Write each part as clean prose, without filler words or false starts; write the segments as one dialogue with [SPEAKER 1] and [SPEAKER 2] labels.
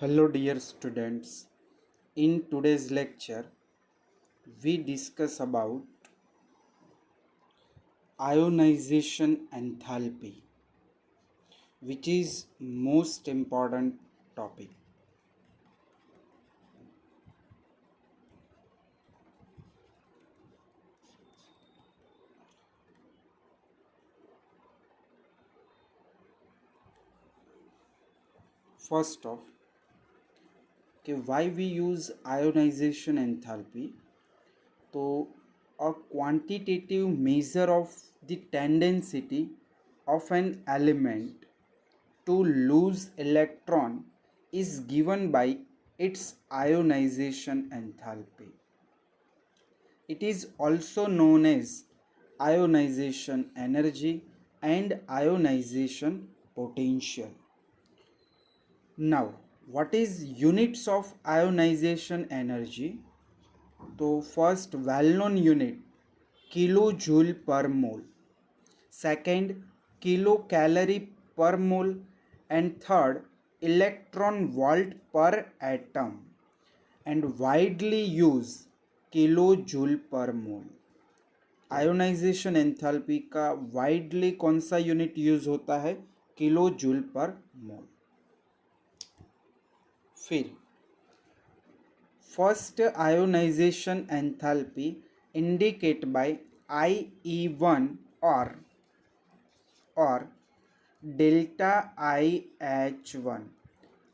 [SPEAKER 1] Hello, dear students. In today's lecture, we discuss about ionization enthalpy, which is most important topic. First off, why we use ionization enthalpy? So, a quantitative measure of the tendency of an element to lose electron is given by its ionization enthalpy. It is also known as ionization energy and ionization potential. Now, what is units of ionization energy? So first well-known unit kilojoule per mole, second kilocalorie per mole, and third electron volt per atom, and widely used kilojoule पर मोल. Ionisation enthalpy का widely कौन सा unit use होता है? Kilojoule पर मोल. फिर first ionization enthalpy indicate bye IE1 और delta IH1.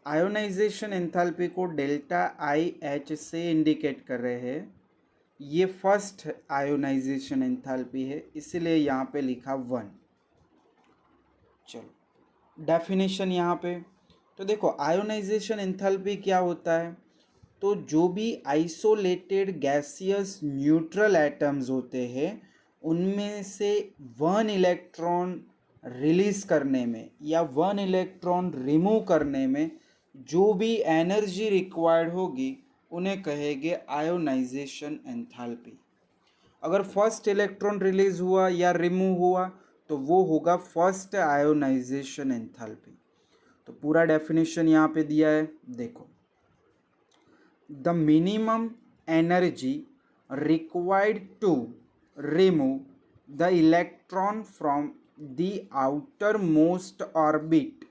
[SPEAKER 1] Ionisation enthalpy को डेल्टा IH से इंडिकेट कर रहे हैं. ये फर्स्ट आयोनाइजेशन एंथैल्पी है, इसलिए यहाँ पे लिखा 1. चलो डेफिनेशन यहाँ पे. तो देखो आयोनाइजेशन एंथैल्पी क्या होता है. तो जो भी आइसोलेटेड गैसियस न्यूट्रल एटम्स होते हैं उनमें से 1 इलेक्ट्रॉन रिलीज करने में या 1 इलेक्ट्रॉन रिमूव करने में जो भी एनर्जी रिक्वायर्ड होगी उन्हें कहेंगे आयोनाइजेशन एंथैल्पी. अगर फर्स्ट इलेक्ट्रॉन रिलीज हुआ या रिमूव हुआ तो वो होगा फर्स्ट आयोनाइजेशन एंथैल्पी. तो पूरा डेफिनेशन यहाँ पे दिया है, देखो. The minimum energy required to remove the electron from the outermost orbit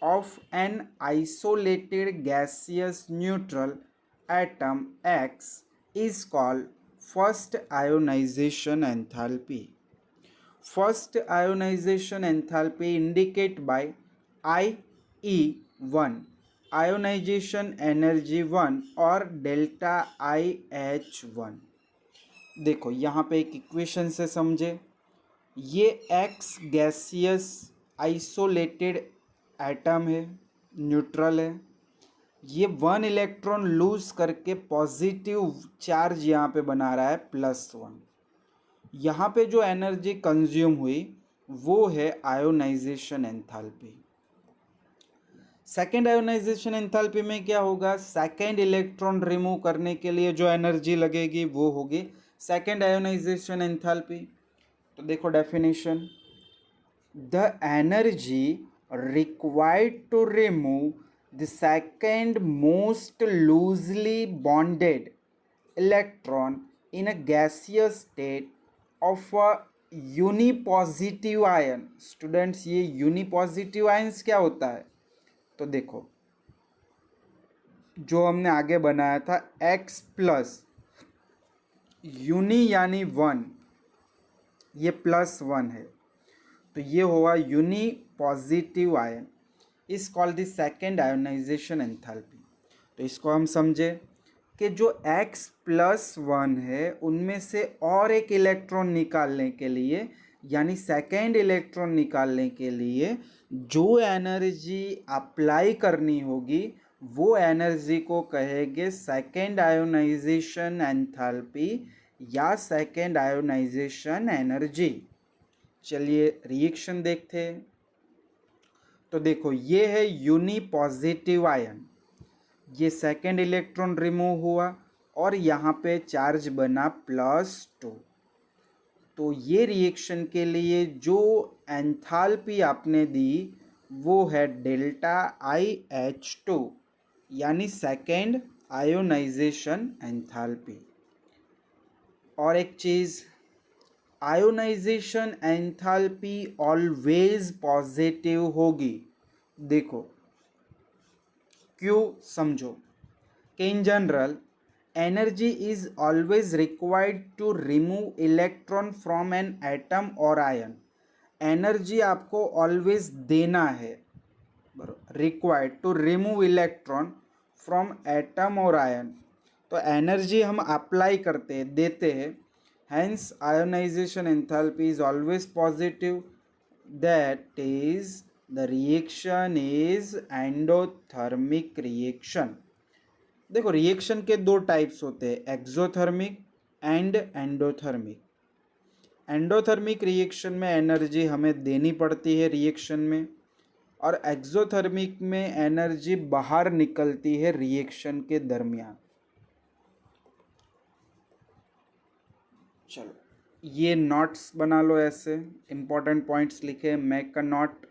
[SPEAKER 1] of an isolated gaseous neutral atom X is called first ionization enthalpy. First ionization enthalpy indicated by IE1, ionization energy 1 और delta IH1. देखो यहाँ पे एक equation से समझे. ये X gaseous isolated atom है, neutral है. ये 1 इलेक्ट्रॉन लूज करके पॉजिटिव चार्ज यहाँ पे बना रहा है +1. यहाँ पे जो एनर्जी कंज्यूम हुई वो है ionisation enthalpy. Second ionization enthalpy में क्या होगा? सेकेंड इलेक्ट्रॉन रिमूव करने के लिए जो एनर्जी लगेगी वो होगी सेकेंड आयोनाइजेशन एंथैल्पी. तो देखो definition. The energy required to remove the second most loosely bonded electron in a gaseous state of a unipositive ion. Students ये यूनिपॉजिटिव आयंस क्या होता है? तो देखो जो हमने आगे बनाया था X प्लस यूनि यानी 1, ये +1 है, तो ये हुआ unipositive ion, is called the second ionization enthalpy. तो इसको हम समझे कि जो X+1 है उनमें से और एक इलेक्ट्रॉन निकालने के लिए यानी सेकेंड इलेक्ट्रॉन निकालने के लिए जो एनर्जी अप्लाई करनी होगी वो एनर्जी को कहेंगे सेकेंड आयोनाइजेशन एंथैल्पी या सेकेंड आयोनाइजेशन एनर्जी. चलिए रिएक्शन देखते हैं. तो देखो ये है यूनि पॉजिटिव आयन, ये सेकेंड इलेक्ट्रॉन रिमूव हुआ और यहाँ पे चार्ज बना +2. तो ये रिएक्शन के लिए जो एंथैल्पी आपने दी वो है डेल्टा IH2. यानी सेकेंड आयोनाइजेशन एंथैल्पी। और एक चीज़, आयोनाइजेशन एंथैल्पी ऑलवेज पॉजिटिव होगी। देखो क्यों, समझो कि in general energy is always required to remove electron from an atom और आयन। एनर्जी आपको ऑलवेज देना है, required to remove electron from atom और आयन। तो एनर्जी हम अप्लाई करते हैं, देते हैं, hence ionization enthalpy is always positive. That is the reaction is endothermic reaction. देखो रिएक्शन के दो टाइप्स होते हैं, exothermic and endothermic. Endothermic reaction में एनर्जी हमें देनी पड़ती है रिएक्शन में, और एक्सोथर्मिक में एनर्जी बाहर निकलती है रिएक्शन के दरमियान। चलो ये नोट्स बना लो, ऐसे इंपॉर्टेंट पॉइंट्स लिखे, मेक का नोट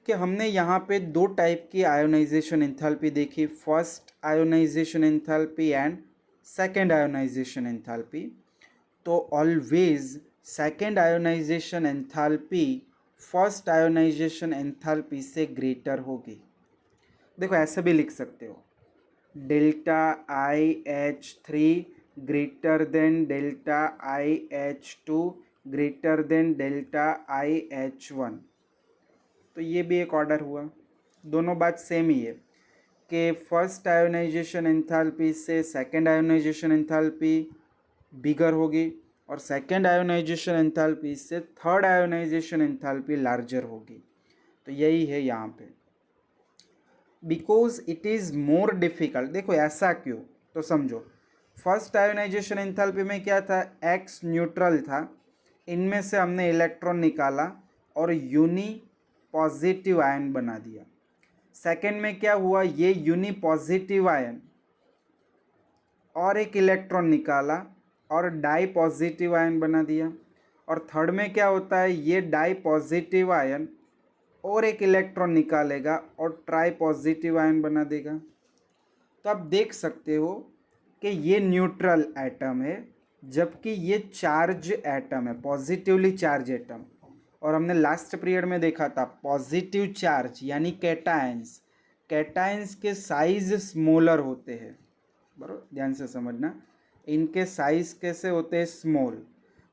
[SPEAKER 1] कि हमने यहाँ पे दो टाइप की आयोनाइजेशन एंथैल्पी देखी, first ionization enthalpy and second ionization enthalpy. तो always second ionization enthalpy first ionization enthalpy से ग्रेटर होगी। देखो ऐसे भी लिख सकते हो, delta IH3 greater than delta IH2 greater than delta IH1। तो ये भी एक ऑर्डर हुआ, दोनों बात सेम ही है कि फर्स्ट आयोनाइजेशन एंथैल्पी से सेकेंड आयोनाइजेशन एंथैल्पी बिगर होगी, और सेकेंड आयोनाइजेशन एंथैल्पी से थर्ड आयोनाइजेशन एंथैल्पी लार्जर होगी। तो यही है यहाँ पे, because it is more difficult. देखो ऐसा क्यों, तो समझो फर्स्ट आयोनाइजेशन एंथैल्पी में क्या था, एक्स न्यूट्रल था, इनमें से हमने इलेक्ट्रॉन निकाला और यूनी पॉजिटिव आयन बना दिया। सेकेंड में क्या हुआ, ये यूनी पॉजिटिव आयन और एक इलेक्ट्रॉन निकाला और डाई पॉजिटिव आयन बना दिया। और थर्ड में क्या होता है, ये डाई पॉजिटिव आयन और एक इलेक्ट्रॉन निकालेगा और ट्राई पॉजिटिव आयन बना देगा। तो आप देख सकते हो कि ये न्यूट्रल एटम है, जबकि ये चार्ज एटम है, पॉजिटिवली चार्ज एटम। और हमने लास्ट पीरियड में देखा था पॉजिटिव चार्ज यानी कैटायंस, कैटायंस के साइज स्मॉलर होते हैं, बराबर ध्यान से समझना, इनके साइज कैसे होते हैं, स्मॉल,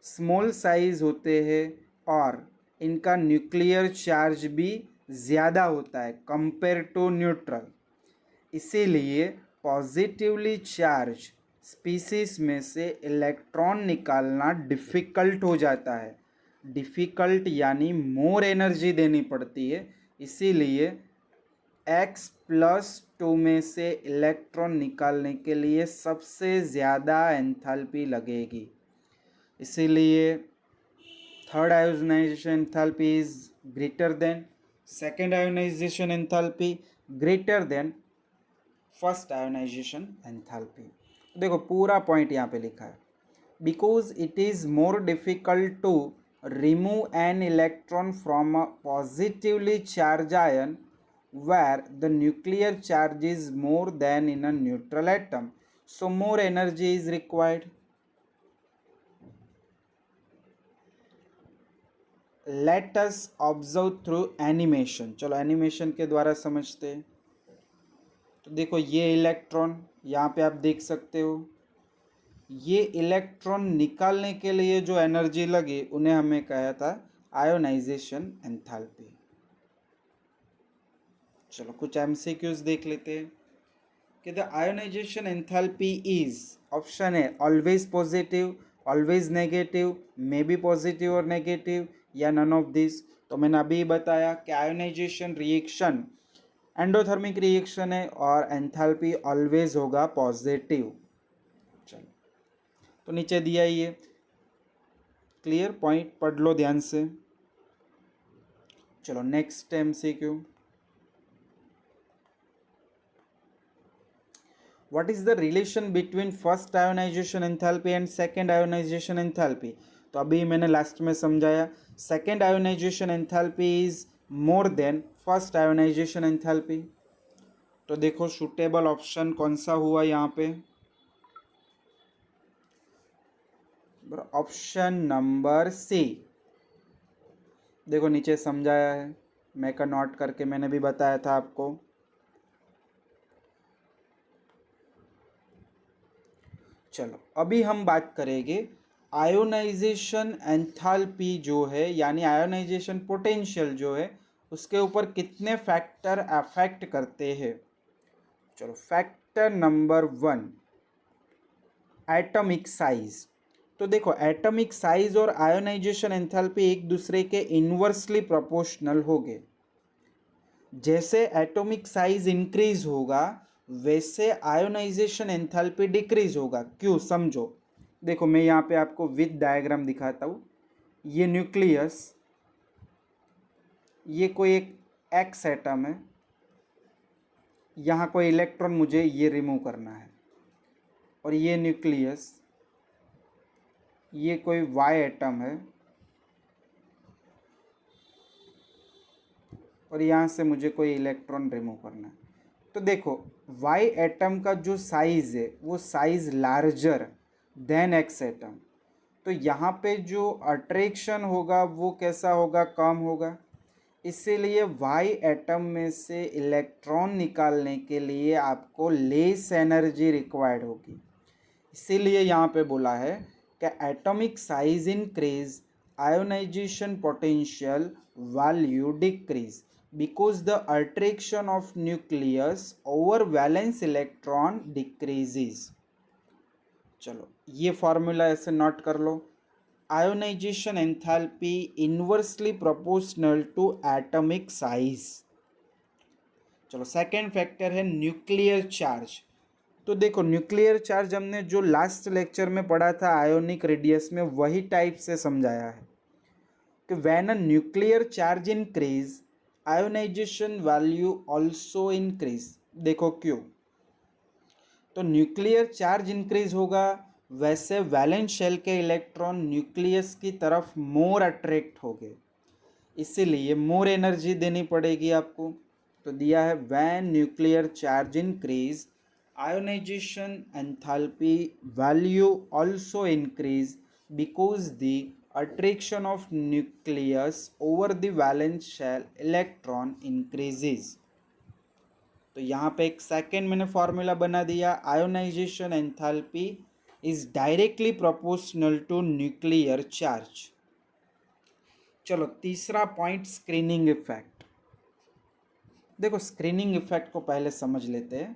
[SPEAKER 1] स्मॉल साइज होते हैं, और इनका न्यूक्लियर चार्ज भी ज़्यादा होता है कंपेयर टू न्यूट्रल। इसीलिए पॉजिटिवली चार्ज स्पीसीज में से इलेक्ट्रॉन निकालना डिफ़िकल्ट हो जाता है। डिफ़िकल्ट यानी मोर एनर्जी देनी पड़ती है, इसीलिए X+2 में से इलेक्ट्रॉन निकालने के लिए सबसे ज़्यादा एंथैल्पी लगेगी। इसीलिए third ionization enthalpy is greater than second ionization enthalpy, greater than first ionization enthalpy. देखो पूरा पॉइंट यहाँ पे लिखा है, because it is more difficult to remove an electron from a positively charged ion where the nuclear charge is more than in a neutral atom, so more energy is required. Let us observe through animation। चलो animation के द्वारा समझते हैं। तो देखो ये electron यहाँ पे आप देख सकते हो, ये इलेक्ट्रॉन निकालने के लिए जो एनर्जी लगी उन्हें हमें कहा था आयोनाइजेशन एंथैल्पी। चलो कुछ एमसीक्यूज देख लेते हैं कि the ionization enthalpy is, option है always positive, always negative, may be positive और नेगेटिव, या नन ऑफ दिस। तो मैंने अभी बताया कि आयोनाइजेशन रिएक्शन एंडोथर्मिक रिएक्शन है और एंथैल्पी ऑलवेज होगा पॉजिटिव। चलो तो नीचे दिया ही है, क्लियर पॉइंट पढ़ लो ध्यान से। चलो next MCQ, what is the relation between first ionization enthalpy and second ionization enthalpy. तो अभी मैंने लास्ट में समझाया, second ionization enthalpy is more than first ionization enthalpy. तो देखो सूटेबल ऑप्शन कौन सा हुआ यहाँ पे, ऑप्शन नंबर सी। देखो नीचे समझाया है, मैं का नोट करके मैंने भी बताया था आपको। चलो अभी हम बात करेंगे आयोनाइजेशन एंथैल्पी जो है, यानी आयोनाइजेशन पोटेंशियल जो है, उसके ऊपर कितने फैक्टर अफेक्ट करते हैं। चलो फैक्टर नंबर 1, एटॉमिक साइज। तो देखो एटॉमिक साइज और आयोनाइजेशन एंथैल्पी एक दूसरे के इन्वर्सली प्रोपोर्शनल होंगे। जैसे एटॉमिक साइज इंक्रीज होगा वैसे आयोनाइजेशन एंथैल्पी डिक्रीज होगा। क्यों, समझो। देखो मैं यहाँ पे आपको विद डायग्राम दिखाता हूँ। ये न्यूक्लियस, ये कोई एक एक्स एटम है, यहाँ कोई इलेक्ट्रॉन मुझे ये रिमूव करना है। और ये न्यूक्लियस, ये कोई वाई एटम है, और यहाँ से मुझे कोई इलेक्ट्रॉन रिमूव करना है। तो देखो वाई एटम का जो साइज है वो size larger than x atom. तो यहाँ पे जो अट्रैक्शन होगा वो कैसा होगा, कम होगा। इसीलिए वाई एटम में से इलेक्ट्रॉन निकालने के लिए आपको लेस एनर्जी रिक्वायर्ड होगी। इसीलिए यहाँ पे बोला है कि atomic size increase, ionization potential value decrease because the attraction of nucleus over valence electron decreases। चलो ये फॉर्मूला ऐसे नोट कर लो। Ionization enthalpy inversely proportional to atomic size. चलो सेकेंड फैक्टर है न्यूक्लियर चार्ज। तो देखो न्यूक्लियर चार्ज हमने जो लास्ट लेक्चर में पढ़ा था आयोनिक रेडियस में, वही टाइप से समझाया है कि when a nuclear charge increase ionization value also increase. देखो क्यों, तो न्यूक्लियर चार्ज इंक्रीज होगा वैसे वैलेंस शेल के इलेक्ट्रॉन न्यूक्लियस की तरफ मोर अट्रैक्ट होंगे, इसीलिए मोर एनर्जी देनी पड़ेगी आपको। तो दिया है when nuclear charge increase ionisation enthalpy value also increase because the attraction of nucleus over the valence shell electron increases। तो यहाँ पे एक सेकेंड मैंने फॉर्मूला बना दिया, ionization enthalpy is directly proportional to nuclear charge. चलो तीसरा पॉइंट, स्क्रीनिंग इफेक्ट। देखो स्क्रीनिंग इफेक्ट को पहले समझ लेते हैं।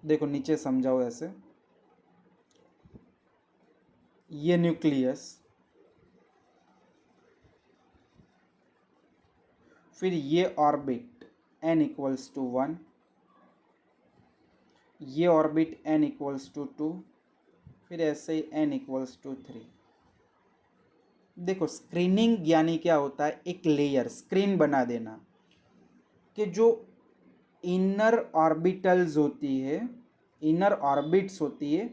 [SPEAKER 1] देखो नीचे समझाओ ऐसे, ये न्यूक्लियस, फिर ये ऑर्बिट n इक्वल्स टू 1, ये ऑर्बिट n इक्वल्स टू 2, फिर ऐसे ही n इक्वल्स टू 3। देखो स्क्रीनिंग यानी क्या होता है, एक लेयर स्क्रीन बना देना कि जो इनर ऑर्बिटल्स होती है, इनर ऑर्बिट्स होती है,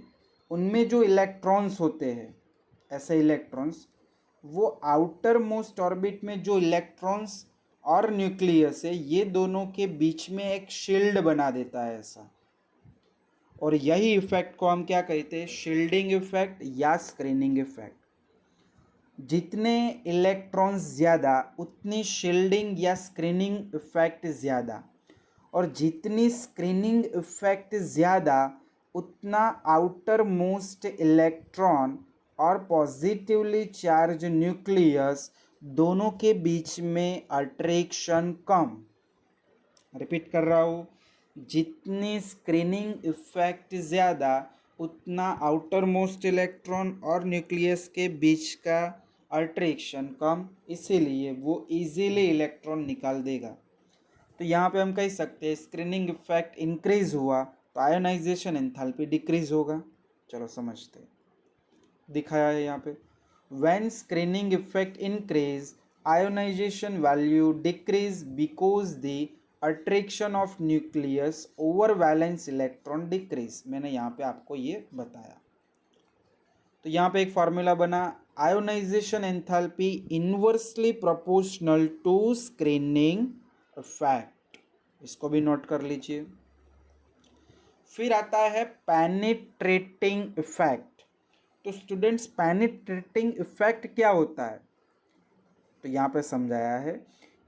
[SPEAKER 1] उनमें जो इलेक्ट्रॉन्स होते हैं, ऐसे इलेक्ट्रॉन्स, वो आउटर मोस्ट ऑर्बिट में जो इलेक्ट्रॉन्स और न्यूक्लियस है, ये दोनों के बीच में एक शील्ड बना देता है ऐसा। और यही इफेक्ट को हम क्या कहते हैं, शील्डिंग इफेक्ट या स्क्रीनिंग इफेक्ट। जितने इलेक्ट्रॉन्स ज़्यादा उतनी शील्डिंग या स्क्रीनिंग इफेक्ट ज़्यादा, और जितनी स्क्रीनिंग इफेक्ट ज़्यादा उतना आउटर मोस्ट इलेक्ट्रॉन और पॉजिटिवली चार्ज न्यूक्लियस दोनों के बीच में अट्रैक्शन कम। रिपीट कर रहा हूँ, जितनी स्क्रीनिंग इफेक्ट ज़्यादा उतना आउटर मोस्ट इलेक्ट्रॉन और न्यूक्लियस के बीच का अट्रैक्शन कम, इसीलिए वो इजीली इलेक्ट्रॉन निकाल देगा। तो यहाँ पे हम कह सकते हैं स्क्रीनिंग इफेक्ट इंक्रीज हुआ तो आयोनाइजेशन एंथैल्पी डिक्रीज होगा। चलो समझते हैं, दिखाया है यहाँ पे, when screening effect increase ionization value decrease because the attraction of nucleus over valence electron decrease. मैंने यहाँ पे आपको ये बताया। तो यहाँ पे एक फॉर्मूला बना, ionization enthalpy inversely proportional to screening effect. इसको भी नोट कर लीजिए। फिर आता है पेनिट्रेटिंग इफेक्ट। तो स्टूडेंट्स, पेनिट्रेटिंग इफेक्ट क्या होता है? तो यहाँ पे समझाया है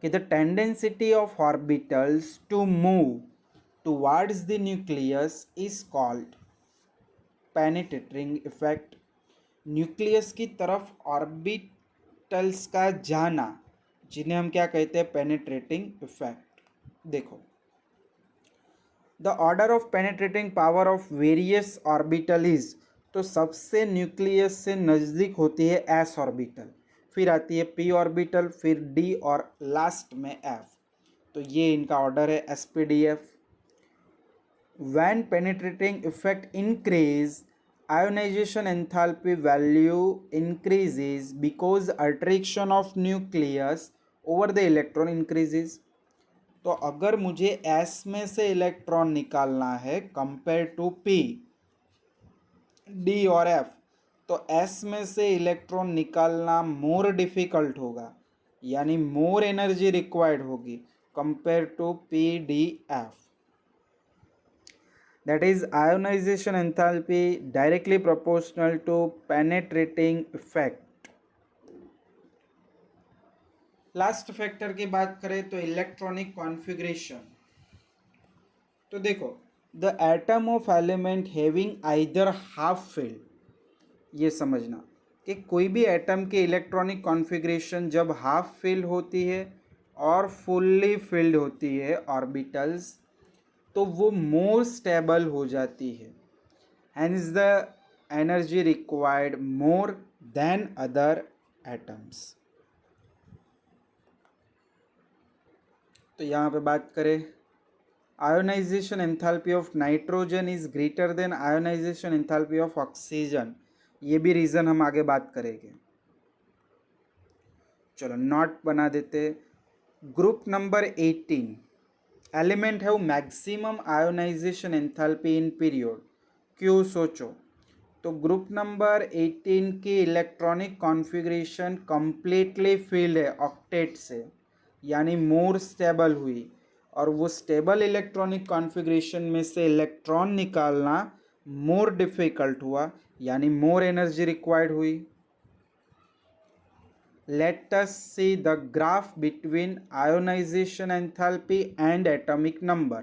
[SPEAKER 1] कि the tendency of orbitals to move towards the nucleus is called penetrating effect. Nucleus की तरफ ऑर्बिटल्स का जाना, जिन्हें हम क्या कहते हैं? Penetrating effect. देखो, the order of penetrating power of various orbital is, तो सबसे न्यूक्लियस से नज़दीक होती है एस ऑर्बिटल, फिर आती है पी ऑर्बिटल, फिर डी और लास्ट में एफ। तो ये इनका ऑर्डर है S P D F. When penetrating effect increase, ionization enthalpy value increases because attraction of nucleus over the electron increases। तो अगर मुझे S में से इलेक्ट्रॉन निकालना है कंपेयर टू P, D और F, तो S में से इलेक्ट्रॉन निकालना मोर डिफिकल्ट होगा, यानी मोर एनर्जी रिक्वायर्ड होगी compare to P, D, F। That is ionization enthalpy directly proportional to penetrating effect। Last factor की बात करें तो इलेक्ट्रॉनिक कॉन्फ़िगरेशन। तो देखो, the atom of element having either half filled, ये समझना कि कोई भी एटम के इलेक्ट्रॉनिक कॉन्फ़िगरेशन जब हाफ फिल्ड होती है और फुल्ली फिल्ड होती है ऑर्बिटल्स, तो वो मोर स्टेबल हो जाती है, hence the energy required more than other atoms. तो यहाँ पे बात करें, ionization enthalpy of nitrogen is greater than ionization enthalpy of oxygen. ये भी रीज़न हम आगे बात करेंगे। चलो नोट बना देते। ग्रुप नंबर 18 एलिमेंट है वो maximum ionization enthalpy in period. क्यों? सोचो। तो ग्रुप नंबर 18 की इलेक्ट्रॉनिक कॉन्फ़िगरेशन कंप्लीटली फिल्ड है ऑक्टेट से, यानी मोर स्टेबल हुई, और वो स्टेबल इलेक्ट्रॉनिक कॉन्फ़िगरेशन में से इलेक्ट्रॉन निकालना मोर डिफ़िकल्ट हुआ, यानी मोर एनर्जी रिक्वायर्ड हुई। Let us see the graph between ionization enthalpy and atomic number।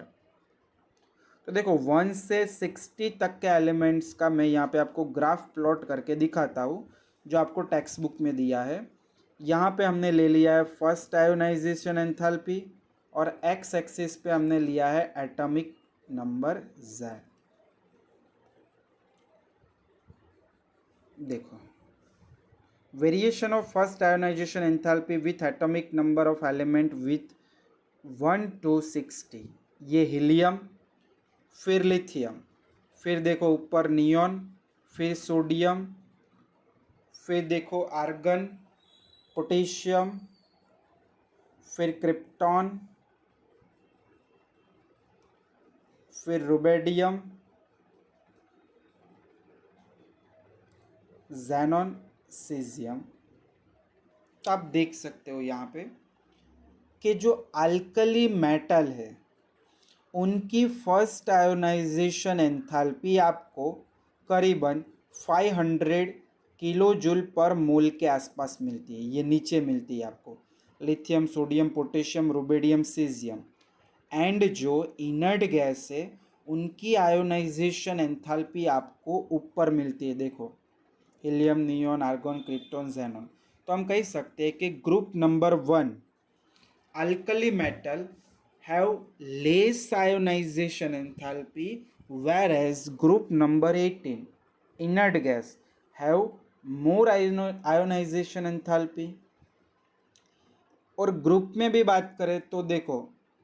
[SPEAKER 1] तो देखो 1 से 60 तक के एलिमेंट्स का मैं यहाँ पे आपको ग्राफ प्लॉट करके दिखाता हूँ, जो आपको टेक्स्ट बुक में दिया है। यहाँ पे हमने ले लिया है फर्स्ट आयोनाइजेशन एंथैल्पी, और एक्स एक्सिस पे हमने लिया है एटॉमिक नंबर Z। देखो, variation of first ionization enthalpy with atomic number of element with 1 to 60। ये हीलियम, फिर लिथियम, फिर देखो ऊपर नियॉन, फिर सोडियम, फिर देखो आर्गन, पोटेशियम, फिर क्रिप्टॉन, फिर रुबेडियम, ज़ेनॉन, सीजियम। तो आप देख सकते हो यहाँ पे कि जो अल्कली मेटल है उनकी फर्स्ट आयोनाइजेशन एंथैल्पी आपको करीबन 500 किलो जूल पर मोल के आसपास मिलती है। ये नीचे मिलती है आपको, lithium, sodium, potassium, rubidium, caesium. And जो इनर्ट गैस है उनकी आयोनाइजेशन एंथैल्पी आपको ऊपर मिलती है। देखो, helium, neon, argon, krypton, xenon. तो हम कह सकते हैं कि group number 1 alkali metal have less ionization enthalpy, whereas group number 18 inert gas have more ionization enthalpy। और ग्रुप में भी बात करें तो देखो,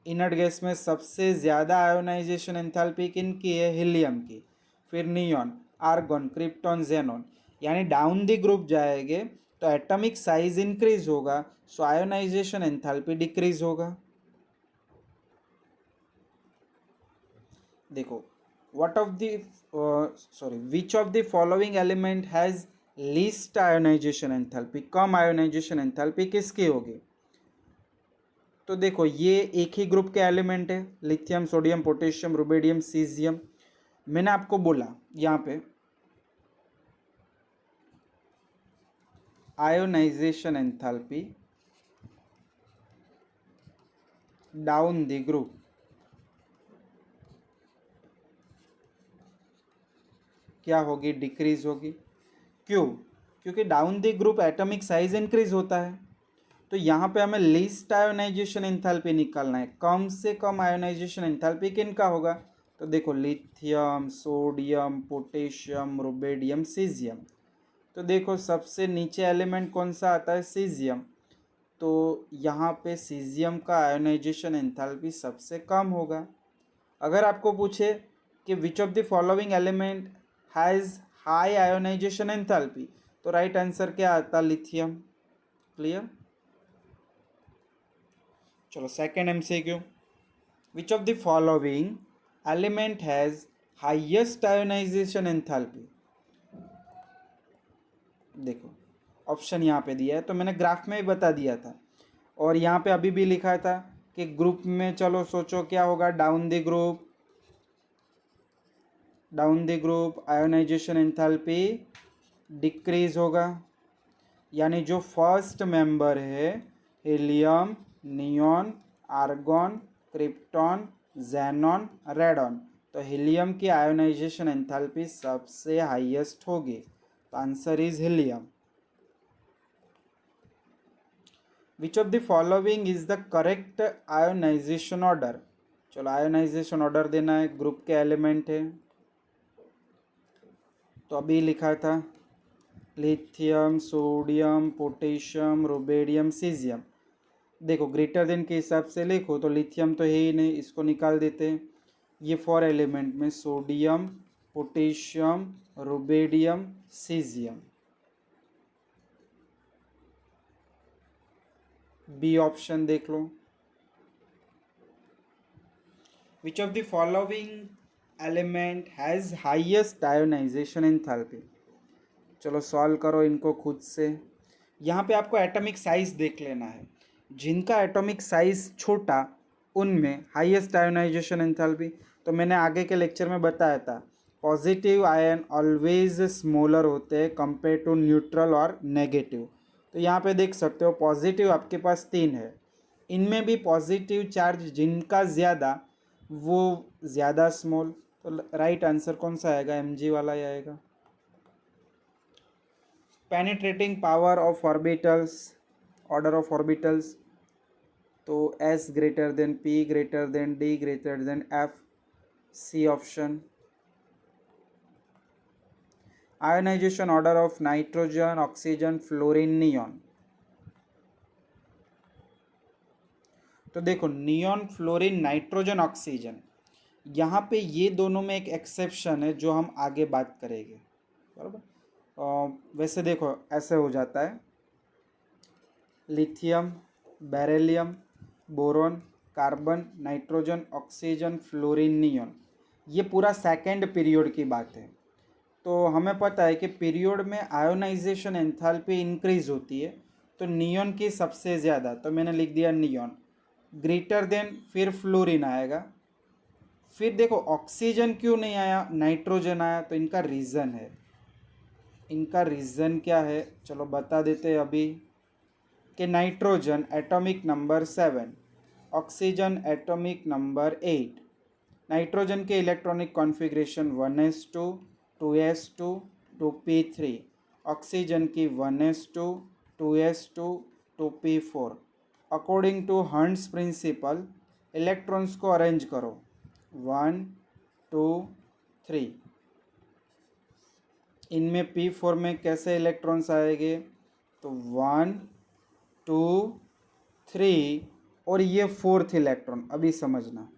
[SPEAKER 1] इनर्ट गैस में सबसे ज़्यादा आयोनाइजेशन एंथैल्पी किनकी है? हीलियम की, फिर नियॉन, आर्गन, क्रिप्टॉन, ज़ेनॉन। यानी डाउन द ग्रुप जाएंगे तो एटॉमिक साइज इंक्रीज होगा, सो आयोनाइजेशन एंथैल्पी डिक्रीज होगा। देखो, विच of the following element has least ionisation enthalpy? Come ionisation enthalpy किसकी होगी? तो देखो, ये एक ही ग्रुप के एलिमेंट है, lithium, sodium, potassium, rubidium, caesium. मैंने आपको बोला यहाँ पे ionisation enthalpy down the group क्या होगी, डिक्रीज होगी। क्यों? क्योंकि down the group atomic size increase होता है। तो यहाँ पे हमें लीस्ट आयोनाइजेशन एंथैल्पी निकालना है, कम से कम आयोनाइजेशन एंथैल्पी किनका होगा। तो देखो lithium, sodium, potassium, rubidium, caesium. तो देखो सबसे नीचे एलिमेंट कौन सा आता है, सीजियम। तो यहाँ पे सीजियम का आयोनाइजेशन एंथैल्पी सबसे कम होगा। अगर आपको पूछे कि विच of the following element has high ionisation enthalpy, तो राइट आंसर क्या आता, लिथियम। क्लियर? चलो second MCQ, which of the following element has highest ionization enthalpy. देखो ऑप्शन यहाँ पे दिया है, तो मैंने ग्राफ में ही बता दिया था, और यहाँ पे अभी भी लिखा था कि ग्रुप में, चलो सोचो क्या होगा, down the group, down the group ionization enthalpy decrease होगा। यानी जो फर्स्ट मेंबर है helium, neon, argon, krypton, xenon, radon, तो हीलियम की आयोनाइजेशन एंथैल्पी सबसे हाईएस्ट होगी। तो answer is helium. Which of the following is the correct ionization order. चलो आयोनाइजेशन ऑर्डर देना है, ग्रुप के एलिमेंट है, तो अभी लिखा था lithium, sodium, potassium, rubidium, caesium. देखो ग्रेटर देन के हिसाब से लिखो, तो लिथियम तो है ही नहीं, इसको निकाल देते हैं। ये फोर एलिमेंट में sodium, potassium, rubidium, caesium, B option देख लो। Which of the following element has highest ionization enthalpy. चलो सॉल्व करो इनको खुद से। यहाँ पे आपको एटॉमिक साइज देख लेना है, जिनका एटॉमिक साइज छोटा उनमें हाईएस्ट आयोनाइजेशन एंथैल्पी। तो मैंने आगे के लेक्चर में बताया था पॉजिटिव आयन ऑलवेज स्मॉलर होते हैं कंपेयर टू न्यूट्रल और नेगेटिव। तो यहाँ पे देख सकते हो पॉजिटिव आपके पास 3 है, इनमें भी पॉजिटिव चार्ज जिनका ज़्यादा वो ज़्यादा स्मॉल। तो राइट आंसर कौन सा आएगा, Mg वाला ही आएगा। Penetrating power of orbitals, order of orbitals, तो S greater than P greater than D greater than F, C option. Ionization order of nitrogen, oxygen, fluorine, neon. तो देखो नियॉन, फ्लोरीन, नाइट्रोजन, ऑक्सीजन, यहाँ पे ये दोनों में एक एक्सेप्शन है जो हम आगे बात करेंगे, बराबर। वैसे देखो ऐसे हो जाता है lithium, beryllium, boron, carbon, nitrogen, oxygen, fluorine, neon, ये पूरा सेकेंड पीरियड की बात है। तो हमें पता है कि पीरियड में आयोनाइजेशन एंथैल्पी इंक्रीज होती है, तो नियॉन की सबसे ज़्यादा, तो मैंने लिख दिया नियॉन ग्रेटर देन, फिर फ्लोरीन आएगा, फिर देखो ऑक्सीजन क्यों नहीं आया, नाइट्रोजन आया। तो इनका रीज़न है, इनका रीज़न क्या है चलो बता देते हैं अभी, कि nitrogen atomic number 7, oxygen atomic number 8। Nitrogen के electronic configuration 1s2, 2s2, 2p3, oxygen की 1s2, 2s2, 2p4। According to Hund's principle electrons को अरेंज करो 1, 2, 3। इनमें p4 में कैसे इलेक्ट्रॉन्स आएंगे, तो 1, 2, 3 और ये फोर्थ इलेक्ट्रॉन। अभी समझना,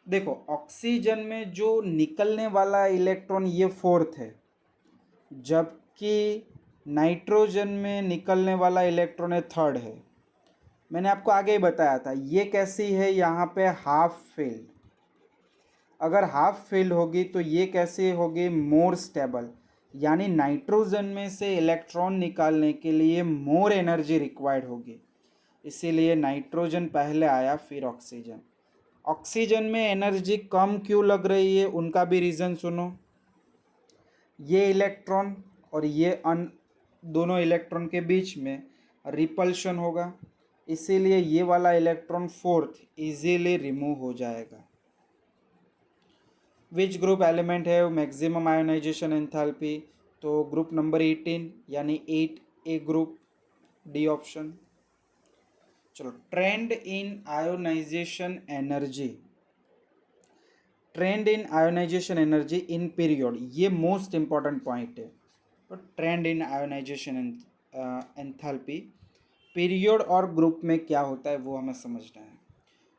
[SPEAKER 1] देखो ऑक्सीजन में जो निकलने वाला इलेक्ट्रॉन ये फोर्थ है, जबकि नाइट्रोजन में निकलने वाला इलेक्ट्रॉन है थर्ड है। मैंने आपको आगे ही बताया था ये कैसी है, यहाँ पे हाफ फेल। अगर हाफ फेल होगी तो ये कैसे होगी, मोर स्टेबल। यानी नाइट्रोजन में से इलेक्ट्रॉन निकालने के लिए मोर एनर्जी रिक्वायर्ड होगी, इसीलिए नाइट्रोजन पहले आया फिर ऑक्सीजन। ऑक्सीजन में एनर्जी कम क्यों लग रही है, उनका भी रीज़न सुनो। ये इलेक्ट्रॉन और ये दोनों इलेक्ट्रॉन के बीच में रिपल्शन होगा, इसीलिए ये वाला इलेक्ट्रॉन फोर्थ इजीली रिमूव हो जाएगा। विच ग्रुप एलिमेंट है मैक्सिमम आयोनाइजेशन एंथैल्पी, तो ग्रुप नंबर 18 यानी 8A ग्रुप, डी ऑप्शन। चलो, trend in ionization energy, trend in ionization energy in period, ये मोस्ट इंपॉर्टेंट पॉइंट है। तो trend in ionization enthalpy period और ग्रुप में क्या होता है वो हमें समझना है।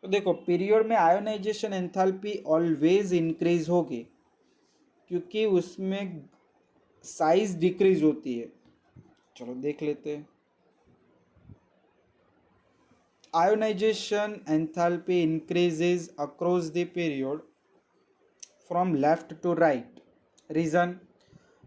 [SPEAKER 1] तो देखो, पीरियड में आयोनाइजेशन एंथैल्पी ऑलवेज इंक्रीज होगी, क्योंकि उसमें साइज डिक्रीज होती है। चलो देख लेते हैं। Ionisation enthalpy increases across the period from left to right. Reason?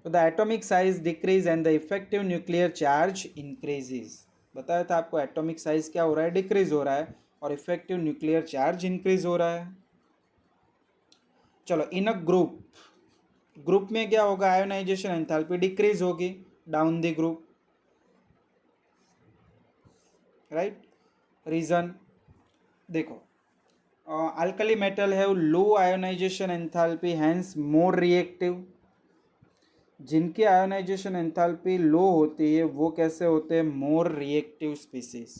[SPEAKER 1] So the atomic size decrease and the effective nuclear charge increases. बताया था आपको एटॉमिक साइज क्या हो रहा है, डिक्रीज हो रहा है, और इफेक्टिव न्यूक्लियर चार्ज इंक्रीज हो रहा है। चलो, इन अ ग्रुप, ग्रुप में क्या होगा, आयोनाइजेशन एंथैल्पी डिक्रीज होगी down the group, right. Reason देखो, alkali metal have low ionization enthalpy, hence more reactive. जिनकी आयोनाइजेशन एंथैल्पी लो होती है वो कैसे होते हैं, more reactive species.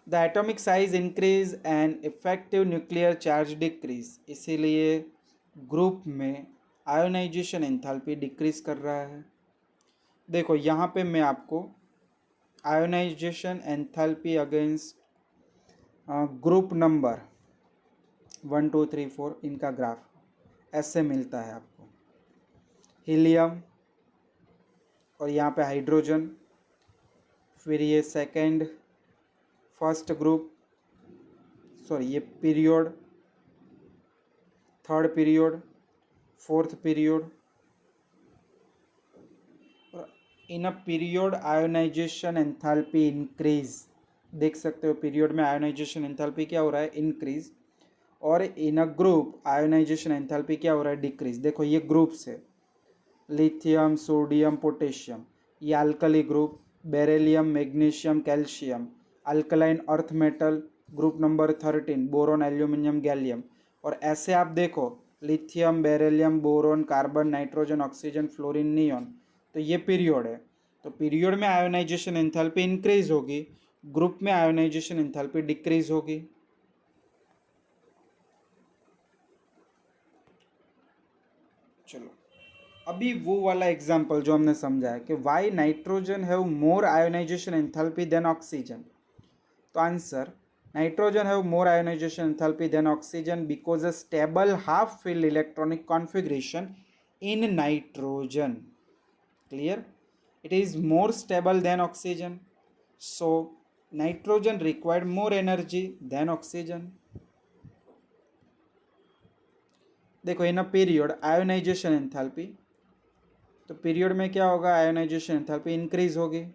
[SPEAKER 1] The atomic size increase and effective nuclear charge decrease, इसीलिए ग्रुप में आयोनाइजेशन एंथैल्पी डिक्रीज कर रहा है। देखो यहाँ पे मैं आपको ionization enthalpy against group number 1 2 3 4 इनका ग्राफ ऐसे मिलता है आपको। हीलियम और यहाँ पे हाइड्रोजन, फिर ये सेकेंड फर्स्ट ग्रुप, सॉरी ये period, third period, fourth period. In a period ionization enthalpy increase, देख सकते हो पीरियड में आयोनाइजेशन एंथैल्पी क्या हो रहा है, इंक्रीज, और इन अ ग्रुप आयोनाइजेशन एंथैल्पी क्या हो रहा है, डिक्रीज। देखो ये ग्रुप्स है, लिथियम, सोडियम, पोटेशियम, ये alkali group, beryllium, magnesium, calcium, alkaline earth metal, group number 13, boron, aluminium, gallium. और ऐसे आप देखो, lithium, beryllium, boron, carbon, nitrogen, oxygen, fluorine, neon, तो ये पीरियड है। तो पीरियड में आयोनाइजेशन एंथैल्पी इंक्रीज होगी, ग्रुप में आयोनाइजेशन एंथैल्पी डिक्रीज होगी। चलो, अभी वो वाला एग्जाम्पल जो हमने समझा है कि why nitrogen have more ionization enthalpy than oxygen. तो answer, nitrogen have more ionization enthalpy than oxygen because a stable half filled electronic configuration in nitrogen, clear, it is more stable than oxygen, so nitrogen required more energy than oxygen. देखो in a period ionization enthalpy, तो period में क्या होगा, ionization enthalpy increase होगी।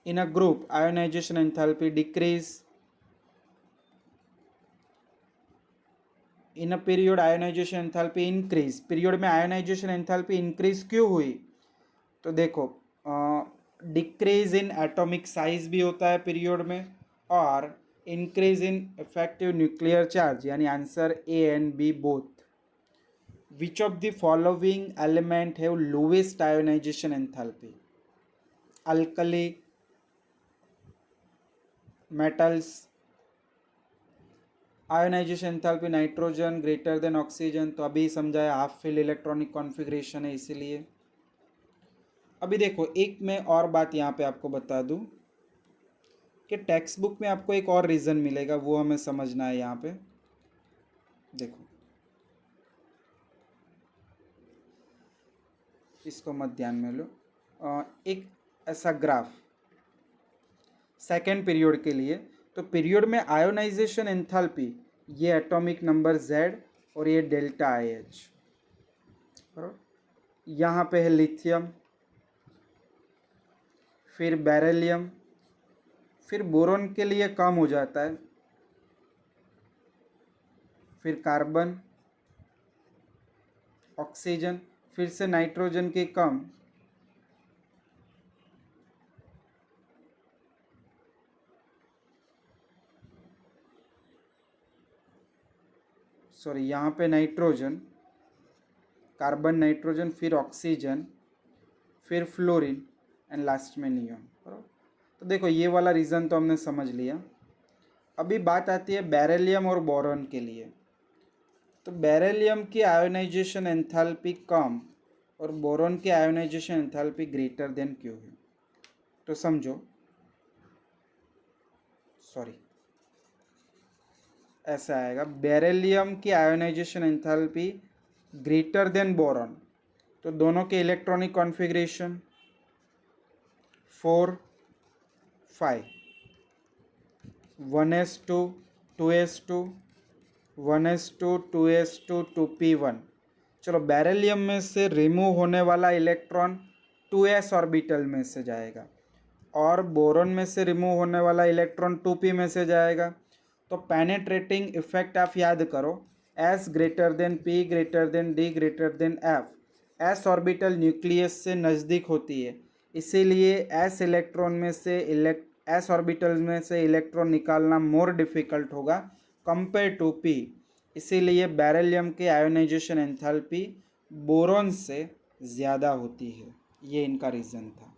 [SPEAKER 1] In a group ionization enthalpy decrease. In a period ionization enthalpy increase, period में ionization enthalpy increase क्यों हुई, तो देखो डिक्रीज इन एटॉमिक साइज भी होता है पीरियड में, और increase in effective nuclear charge, यानी answer A and B both. Which of the following element have lowest ionization enthalpy, alkali metals, ionization enthalpy nitrogen greater than oxygen, तो अभी समझाया half fill electronic configuration है इसीलिए। अभी देखो एक मैं और बात यहाँ पे आपको बता दूँ कि टेक्स्ट बुक में आपको एक और रीज़न मिलेगा, वो हमें समझना है यहाँ पे। देखो इसको मत ध्यान में लो, एक ऐसा ग्राफ सेकेंड पीरियड के लिए, तो पीरियड में आयोनाइजेशन एंथैल्पी, ये एटॉमिक नंबर Z और ये डेल्टा IH, यहाँ पे है लिथियम, फिर बेरिलियम, फिर बोरॉन के लिए कम हो जाता है, फिर कार्बन, ऑक्सीजन, फिर से नाइट्रोजन के कम, सॉरी यहाँ पे नाइट्रोजन, कार्बन, नाइट्रोजन, फिर ऑक्सीजन, फिर फ्लोरीन एंड लास्ट में नियॉन, बराबर। तो देखो ये वाला रीज़न तो हमने समझ लिया। अभी बात आती है बेरिलियम और बोरॉन के लिए। तो बेरिलियम की आयोनाइजेशन एंथैल्पी कम और बोरॉन की आयोनाइजेशन एंथैल्पी ग्रेटर देन क्यों है? तो समझो, सॉरी ऐसा आएगा, बेरिलियम की ionization enthalpy greater then boron. तो दोनों के electronic configuration 4 5, 1s2 2s2 1s2 2s2 2p1। चलो बेरिलियम में से रिमूव होने वाला इलेक्ट्रॉन 2s ऑर्बिटल में से जाएगा और बोरॉन में से रिमूव होने वाला इलेक्ट्रॉन 2p में से जाएगा। तो पेनेट्रेटिंग इफेक्ट आप याद करो, s greater than p greater than d greater than f। s orbital nucleus से नज़दीक होती है, इसीलिए s ऑर्बिटल में से इलेक्ट्रॉन निकालना मोर डिफ़िकल्ट होगा कंपेयर टू p। इसीलिए बेरिलियम के आयोनाइजेशन एंथैल्पी बोरॉन से ज़्यादा होती है। ये इनका रीज़न था।